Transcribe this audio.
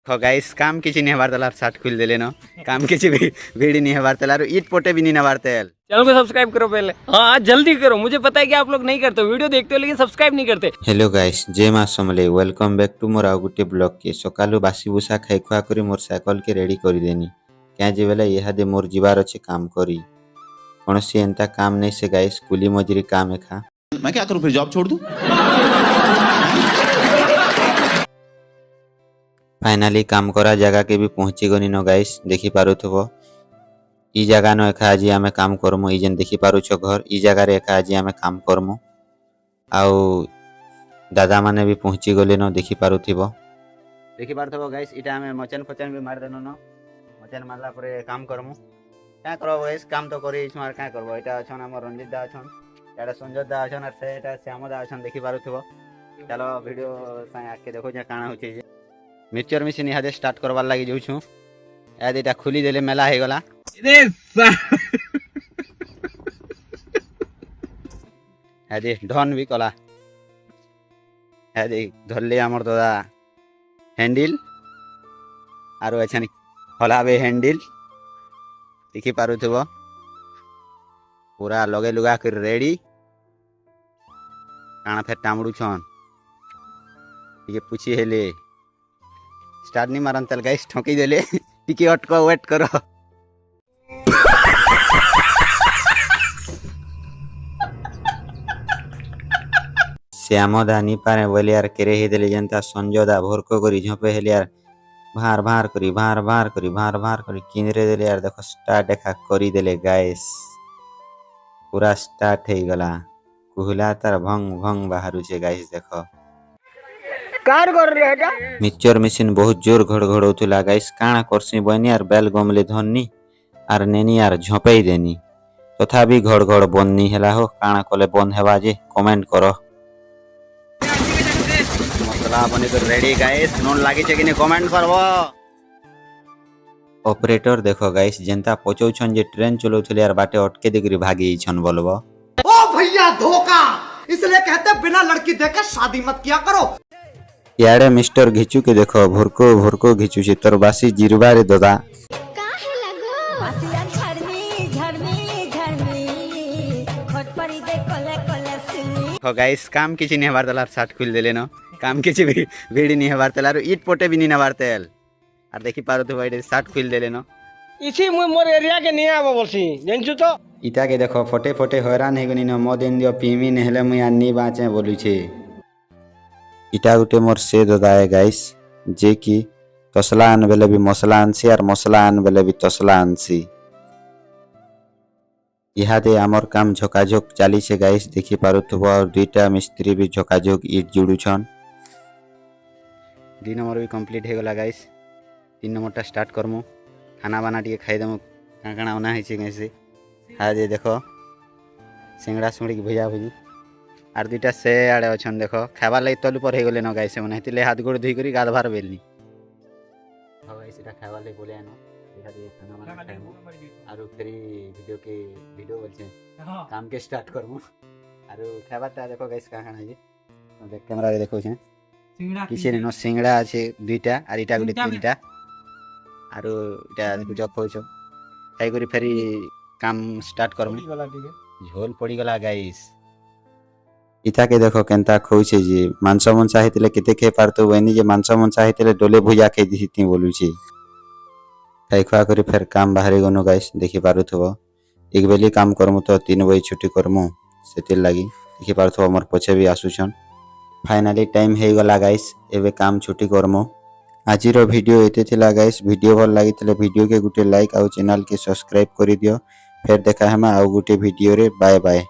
हो गाइस काम किसी नहीं हवार तलार साठ खुल देले न काम किसी भी वीडी नहीं हवार तलार ईट पोटे भी नहीं नवार तेल। चैनल को सब्सक्राइब करो पहले। हाँ जल्दी करो, मुझे पता है कि आप लोग नहीं करते, वीडियो देखते हो लेकिन सब्सक्राइब नहीं करते। हेलो गाइस जय माँ समले वेलकम बैक टू मोर आउ गोटे ब्लॉग के सकालू बासी बुसा खाई खुआ करी मोर साइकल के रेडी कर देनी क्या जे बेले इहादे मोर जीवार अच्छे काम करी कौन सी एंता काम नहीं से गाइस कुली मजूरी काम एखा मैं क्या करूं फिर जॉब छोड़ दूं। फाइनाली काम करा जगह के भी पहुंची गनी न गाइस देखी पारुथबो ई जगह न एखा आज आमे काम करमु ई जेन देखी पारुछो घर ई जगह रे एखा आज आमे काम करमु आउ दादा माने भी पहुंची गले न देखी पारुथिबो देखी पारथबो गाइस इटा हमें मचन फचन भी मार देनो न मचन मारला परे काम करमु क्या करबो गाइस काम तो करी छमार क्या करबो इटा अछन हमर रंजित दा अछन एटा संजय दा अछन और से एटा श्याम दा अछन देखी पारुथबो चलो वीडियो संग आके देखो जे काना होची जे मिक्सचर मशीन इहादे स्टार्ट करवार लागि जाउ छु याद इटा खुली देले मेला हे गला यादे ढन भी कला यादे धरले हमर दादा हैंडल आरो अछन हलाबे हैंडल देखि पारुथबो पूरा लगे लुगा कर रेडी काना फेर टामडू छन ये पूछी हेले स्टार्ट नहीं मारन तल गाइस ठोकी देले टिके अटको वेट करो श्याम दा नी पारे बोले यार केरे हे देले जनता संजय दा भोर को करी झोपे हेले यार भार भार करी किंदरे देले यार देखो स्टार्ट देखा करी देले गाइस पूरा स्टार्ट हे गला कुहला तार भंग भंग बाहरु छे गाइस देखो कार कर रे हेटा मिक्सचर मशीन बहुत जोर घड़घड़ होतुला गाइस काना करसी बनी यार बेल गमले धननी आर नेनी यार झोपई देनी तथापि घड़घड़ बंद नहीं हेला हो काना कले बंद हेबा जे कमेंट करो मसला बने तो रेडी गाइस नोन लागी छे कि ने कमेंट करबो ऑपरेटर देखो गाइस जनता पचौ छन जे ट्रेन चलोथले यार बाटे अटके देकरी भागी छन बोलबो ओ भैया धोखा इसलिए कहते बिना लड़की देखे शादी मत किया करो। याडे मिस्टर घिचू के देखो भोरको घिचू छे तोर बासी जिरबा रे दादा काहे लगो बासिया झरनी खोट परी दे कोले कोले सुनी हो गाइस काम किसी नहीं हवार तलार साठ खुल देले न काम किसी भी वीडी नहीं हवार तलार ईट पोटे भी नहीं नवार तेल और देखि पारो तो भाई साठ खुल देले न इसी मोर एरिया के नहीं आबो बोलसी जानछु तो इटा के देखो फटे फटे हैरान हे गनी न मदेन दियो पीमी नेहले मुई आनी बाचे बोलु छे इटा गुटे मोर से दादा है गाइस जे कि तसला आन बेले भी मसला आनसी और मसला आन बेले भी तसला आनसी इहादे आमर काम झोकाझोक चाली छे गाइस देखि पारुथबो और दुईटा मिस्त्री भी झोकाझोक ईट जुड़ू छन 2 नंबर भी कंप्लीट हे गला गाइस 3 नंबरटा स्टार्ट करमु खाना बाना टिके खाई देमु काना ओना हे छे कैसे हां जे देखो सिंगड़ा सुंगड़ी की भुजा भुजी आर दुईटा से आड़े अछन देखो खाबा लई तलु पर हे गले न गाइस मन हेतिले हाथ गोड़ धुई करी गाधभार बेलनी हो गाइस एटा खाबा लई बोले आनो एटा दे खाना बाना खाइमु आरो फेरी वीडियो बोलछे काम के स्टार्ट करमु आरो खाबाटा देखो गाइस का खाना जे देख कैमरा रे देखो छे किसे न सिंगड़ा আছে দুইটা আর এটা গুলি তিনটা আর এটা জব হইছো খাই করি ফেরি কাম স্টার্ট করমু ঝোল পড়ি গলা গাইস इता के देखो केंता खोइछे जे मांस मनसा हेतिले केते खे पारतो वनी जे मांस मनसा हेतिले डोले भुजा खे दिसिती बोलुछी खाई खुआ करी फेर काम बाहरी गनो गाइस देखि पारुथबो एक बेली काम करमु तो 3 बजे छुट्टी करमु सेति लागि देखि पारुथबो हमर पछे भी आसुछन फाइनली टाइम हे गला गाइस एबे काम छुट्टी करमु आजिरो वीडियो एते थिला गाइस वीडियो भल लागितले वीडियो के गुटे लाइक आउ चैनल के सब्सक्राइब करि दियो फेर देखा हमा आउ गुटे वीडियो रे बाय बाय।